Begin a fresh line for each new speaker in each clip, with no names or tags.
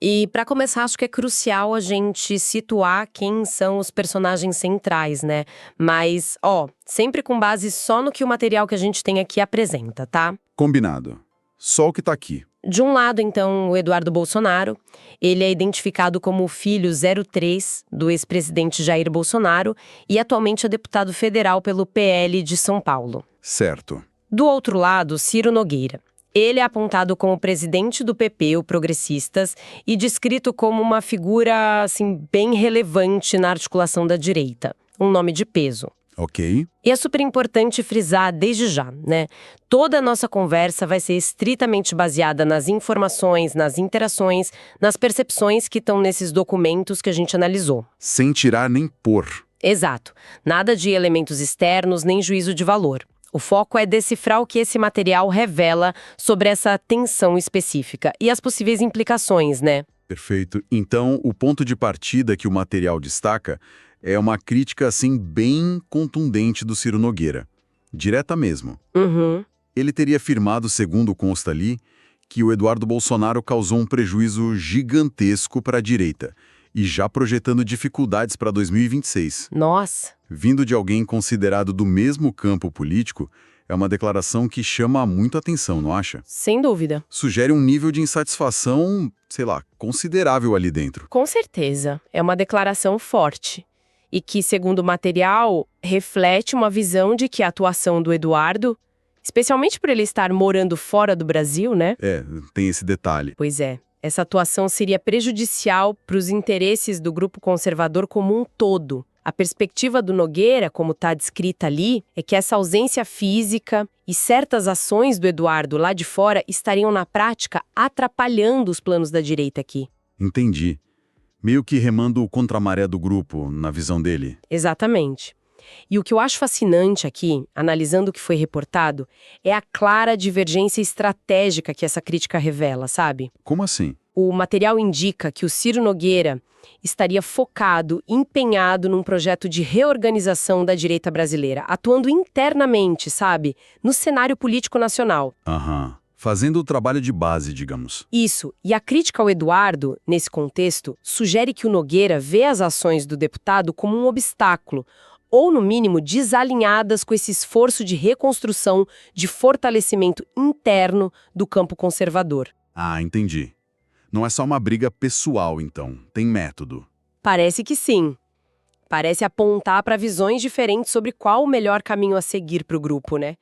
E para começar, acho que é crucial a gente situar quem são os personagens centrais, né? Mas, sempre com base só no que o material que a gente tem aqui apresenta, tá?
Combinado. Só o que tá aqui.
De um lado, então, o Eduardo Bolsonaro. Ele é identificado como o filho 03 do ex-presidente Jair Bolsonaro e atualmente é deputado federal pelo PL de São Paulo.
Certo.
Do outro lado, Ciro Nogueira. Ele é apontado como presidente do PP, o Progressistas, e descrito como uma figura, assim, bem relevante na articulação da direita. Um nome de peso.
Ok.
E é super importante frisar desde já, né? Toda a nossa conversa vai ser estritamente baseada nas informações, nas interações, nas percepções que estão nesses documentos que a gente analisou.
Sem tirar nem pôr.
Exato. Nada de elementos externos nem juízo de valor. O foco é decifrar o que esse material revela sobre essa tensão específica e as possíveis implicações, né?
Perfeito. Então, o ponto de partida que o material destaca é uma crítica, assim, bem contundente do Ciro Nogueira. Direta mesmo.
Uhum.
Ele teria afirmado, segundo consta ali, que o Eduardo Bolsonaro causou um prejuízo gigantesco para a direita e já projetando dificuldades para 2026.
Nossa.
Vindo de alguém considerado do mesmo campo político, é uma declaração que chama muito atenção, não acha?
Sem dúvida.
Sugere um nível de insatisfação, sei lá, considerável ali dentro.
Com certeza. É uma declaração forte. E que, segundo o material, reflete uma visão de que a atuação do Eduardo, especialmente por ele estar morando fora do Brasil, né?
Tem esse detalhe.
Pois é. Essa atuação seria prejudicial para os interesses do grupo conservador como um todo. A perspectiva do Nogueira, como está descrita ali, é que essa ausência física e certas ações do Eduardo lá de fora estariam, na prática, atrapalhando os planos da direita aqui.
Entendi. Meio que remando contra a maré do grupo, na visão dele.
Exatamente. E o que eu acho fascinante aqui, analisando o que foi reportado, é a clara divergência estratégica que essa crítica revela, sabe?
Como assim?
O material indica que o Ciro Nogueira estaria focado, empenhado num projeto de reorganização da direita brasileira, atuando internamente, sabe? No cenário político nacional.
Aham. Fazendo o trabalho de base, digamos.
Isso. E a crítica ao Eduardo, nesse contexto, sugere que o Nogueira vê as ações do deputado como um obstáculo, ou, no mínimo, desalinhadas com esse esforço de reconstrução, de fortalecimento interno do campo conservador.
Ah, entendi. Não é só uma briga pessoal, então. Tem método.
Parece que sim. Parece apontar para visões diferentes sobre qual o melhor caminho a seguir para o grupo, né?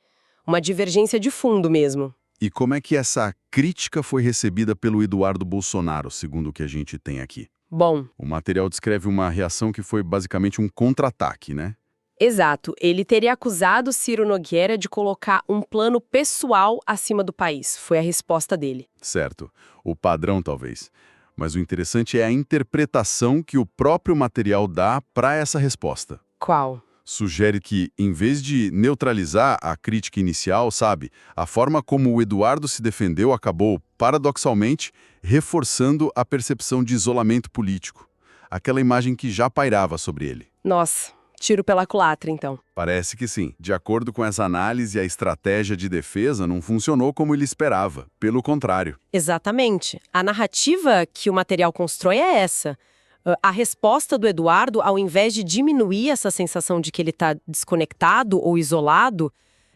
Uma divergência de fundo mesmo.
E como é que essa crítica foi recebida pelo Eduardo Bolsonaro, segundo o que a gente tem aqui?
Bom,
O material descreve uma reação que foi basicamente um contra-ataque, né?
exato. Ele teria acusado Ciro Nogueira de colocar um plano pessoal acima do país. Foi a resposta dele.
Certo. O padrão, talvez. Mas o interessante é a interpretação que o próprio material dá para essa resposta.
Qual?
Sugere que, em vez de neutralizar a crítica inicial, sabe, a forma como o Eduardo se defendeu acabou, paradoxalmente, reforçando a percepção de isolamento político. Aquela imagem que já pairava sobre ele.
Nossa, tiro pela culatra, então.
Parece que sim. De acordo com essa análise, a estratégia de defesa não funcionou como ele esperava. Pelo contrário.
Exatamente. A narrativa que o material constrói é essa. A resposta do Eduardo, ao invés de diminuir essa sensação de que ele está desconectado ou isolado,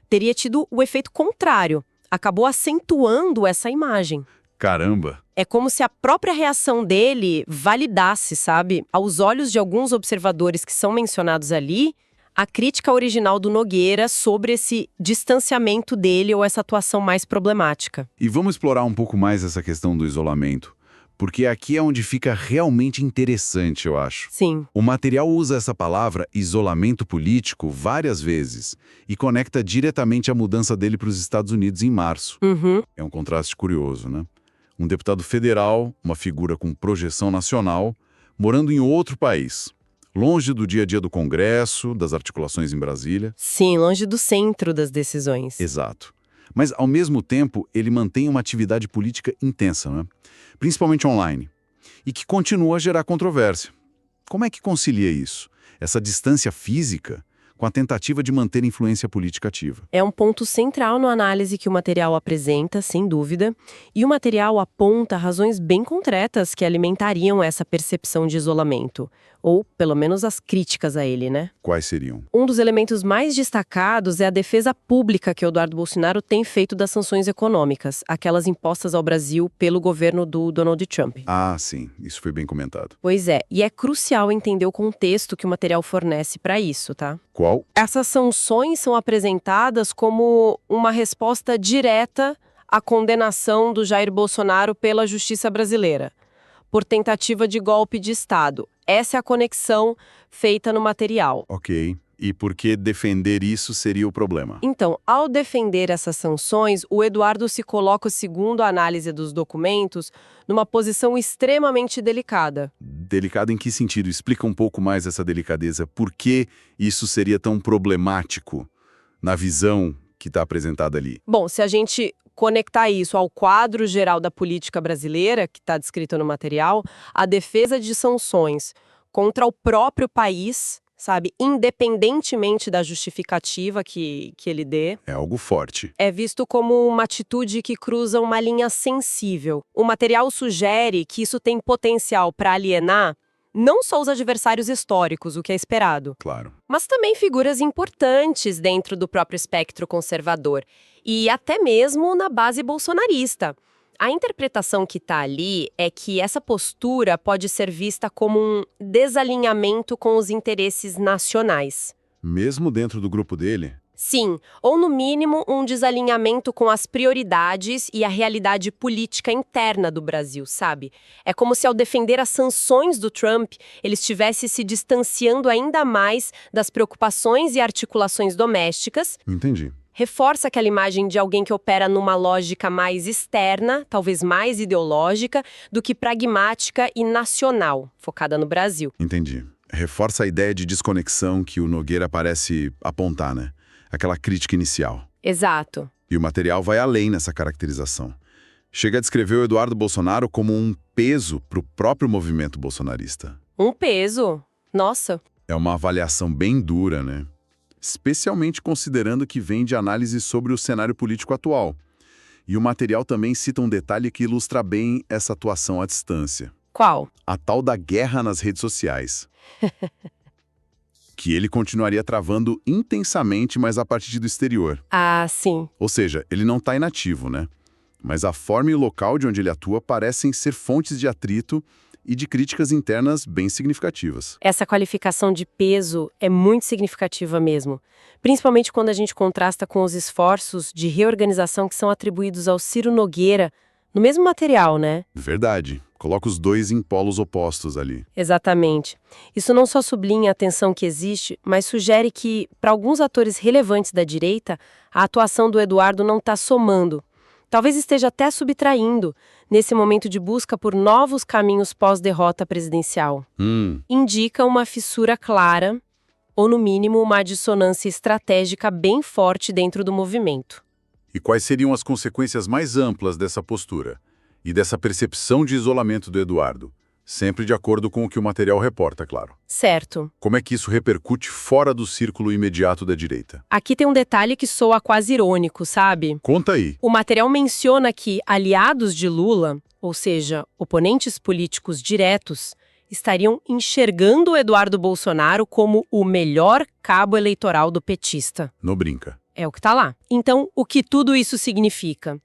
teria tido o efeito contrário. Acabou acentuando essa imagem.
Caramba!
É como se a própria reação dele validasse, sabe? Aos olhos de alguns observadores que são mencionados ali, a crítica original do Nogueira sobre esse distanciamento dele ou essa atuação mais problemática.
E vamos explorar um pouco mais essa questão do isolamento. Porque aqui é onde fica realmente interessante, eu acho.
Sim.
O material usa essa palavra isolamento político várias vezes e conecta diretamente a mudança dele para os Estados Unidos em março.
Uhum.
É um contraste curioso, né? Um deputado federal, uma figura com projeção nacional, morando em outro país, longe do dia a dia do Congresso, das articulações em Brasília.
Sim, longe do centro das decisões.
Exato. Mas, ao mesmo tempo, ele mantém uma atividade política intensa, né? Principalmente online, e que continua a gerar controvérsia. Como é que concilia isso? Essa distância física com a tentativa de manter influência política ativa.
É um ponto central na análise que o material apresenta, sem dúvida, e o material aponta razões bem concretas que alimentariam essa percepção de isolamento, ou pelo menos as críticas a ele, né?
Quais seriam?
Um dos elementos mais destacados é a defesa pública que o Eduardo Bolsonaro tem feito das sanções econômicas, aquelas impostas ao Brasil pelo governo do Donald Trump.
Ah, sim, isso foi bem comentado.
Pois é, e é crucial entender o contexto que o material fornece para isso, tá?
Qual?
Essas sanções são apresentadas como uma resposta direta à condenação do Jair Bolsonaro pela justiça brasileira, por tentativa de golpe de Estado. Essa é a conexão feita no material.
Ok. E por que defender isso seria o problema?
Então, ao defender essas sanções, o Eduardo se coloca, segundo a análise dos documentos, numa posição extremamente delicada.
Delicado em que sentido? Explica um pouco mais essa delicadeza. Por que isso seria tão problemático na visão que está apresentada ali?
Bom, se a gente conectar isso ao quadro geral da política brasileira, que está descrito no material, a defesa de sanções contra o próprio país, sabe, independentemente da justificativa que ele dê,
É algo forte.
é visto como uma atitude que cruza uma linha sensível. O material sugere que isso tem potencial para alienar não só os adversários históricos, o que é esperado,
Claro.
mas também figuras importantes dentro do próprio espectro conservador e até mesmo na base bolsonarista. A interpretação que está ali é que essa postura pode ser vista como um desalinhamento com os interesses nacionais.
Mesmo dentro do grupo dele?
Sim, ou no mínimo um desalinhamento com as prioridades e a realidade política interna do Brasil, sabe? É como se ao defender as sanções do Trump, ele estivesse se distanciando ainda mais das preocupações e articulações domésticas.
Entendi.
Reforça aquela imagem de alguém que opera numa lógica mais externa, talvez mais ideológica, do que pragmática e nacional, focada no Brasil.
Entendi. Reforça a ideia de desconexão que o Nogueira parece apontar, né? Aquela crítica inicial.
Exato.
E o material vai além nessa caracterização. Chega a descrever o Eduardo Bolsonaro como um peso para o próprio movimento bolsonarista.
Um peso. Nossa.
É uma avaliação bem dura, né? Especialmente considerando que vem de análise sobre o cenário político atual. E o material também cita um detalhe que ilustra bem essa atuação à distância.
Qual?
A tal da guerra nas redes sociais. Que ele continuaria travando intensamente, mas a partir do exterior.
Ah, sim.
Ou seja, ele não está inativo, né? Mas a forma e o local de onde ele atua parecem ser fontes de atrito e de críticas internas bem significativas.
Essa qualificação de peso é muito significativa mesmo, principalmente quando a gente contrasta com os esforços de reorganização que são atribuídos ao Ciro Nogueira no mesmo material, né?
Verdade. Coloca os dois em polos opostos ali.
Exatamente. Isso não só sublinha a tensão que existe, mas sugere que, para alguns atores relevantes da direita, a atuação do Eduardo não está somando. Talvez esteja até subtraindo, nesse momento de busca por novos caminhos pós-derrota presidencial. Indica uma fissura clara, ou no mínimo uma dissonância estratégica bem forte dentro do movimento.
E quais seriam as consequências mais amplas dessa postura? E dessa percepção de isolamento do Eduardo? Sempre de acordo com o que o material reporta, claro.
Certo.
Como é que isso repercute fora do círculo imediato da direita?
Aqui tem um detalhe que soa quase irônico, sabe?
Conta aí.
O material menciona que aliados de Lula, ou seja, oponentes políticos diretos, estariam enxergando o Eduardo Bolsonaro como o melhor cabo eleitoral do petista.
Não brinca.
É o que está lá. Então, o que tudo isso significa?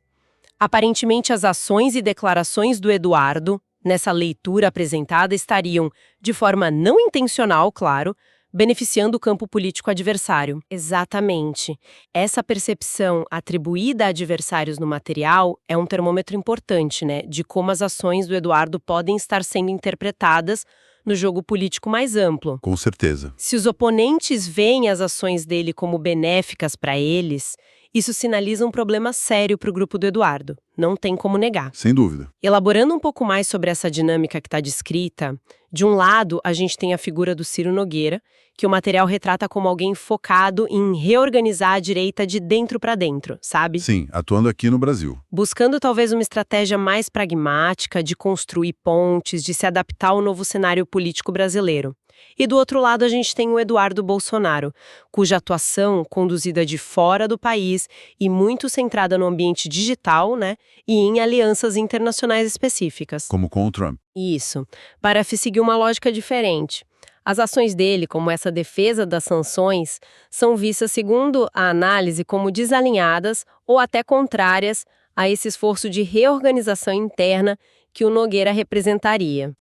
Aparentemente, as ações e declarações do Eduardo, nessa leitura apresentada, estariam, de forma não intencional, claro, beneficiando o campo político adversário. Exatamente. Essa percepção atribuída a adversários no material é um termômetro importante, né, de como as ações do Eduardo podem estar sendo interpretadas no jogo político mais amplo.
Com certeza.
Se os oponentes veem as ações dele como benéficas para eles, isso sinaliza um problema sério para o grupo do Eduardo. Não tem como negar.
Sem dúvida.
Elaborando um pouco mais sobre essa dinâmica que está descrita, de um lado, a gente tem a figura do Ciro Nogueira, que o material retrata como alguém focado em reorganizar a direita de dentro para dentro, sabe?
Sim, atuando aqui no Brasil.
Buscando talvez uma estratégia mais pragmática de construir pontes, de se adaptar ao novo cenário político brasileiro. E do outro lado a gente tem o Eduardo Bolsonaro, cuja atuação, conduzida de fora do país e muito centrada no ambiente digital, né, e em alianças internacionais específicas.
Como com o Trump.
Isso, para seguir uma lógica diferente. As ações dele, como essa defesa das sanções, são vistas, segundo a análise, como desalinhadas ou até contrárias a esse esforço de reorganização interna que o Nogueira representaria.